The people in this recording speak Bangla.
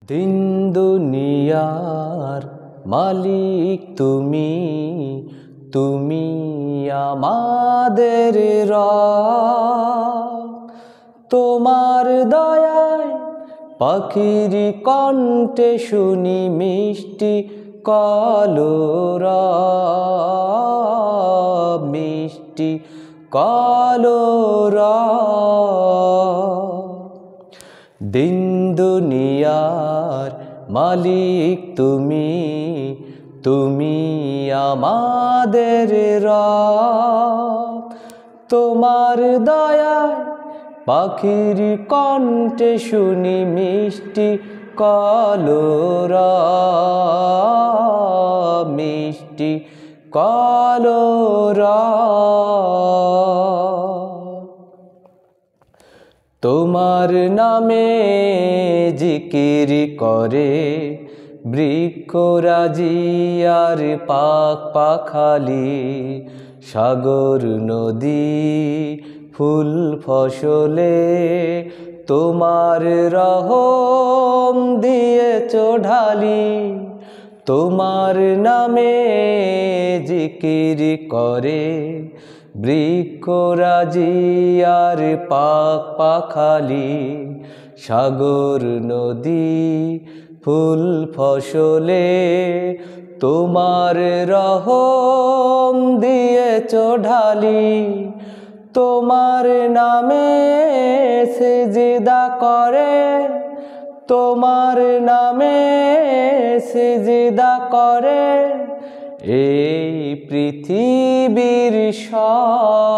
দিন দুনিয়ার মালিক তুমি, তুমি আমাদের রব। তোমার দয়ায় পাখির কণ্ঠে শুনি মিষ্টি কলরব, মিষ্টি কলরব। দিন দুনিয়ার মালিক তুমি, তুমি আমাদের রব। তোমার দয়ায় পাখির কণ্ঠে শুনি মিষ্টি কলরব, মিষ্টি কলরব। তোমার নামে জিকির করে বৃক্ষরাজি আর পাখ পাখালি, সাগর নদী ফুল ফসলে তোমার রহম দিয়েছ ঢালি। তোমার নামে জিকির করে বৃক্ষরাজি আর পাখ পাখালি, সাগর নদী ফুল ফসলে তোমার রহম দিয়েছ ঢালি। তোমার নামে সিজদা করে, তোমার নামে সিজদা করে এই পৃথিবীর সব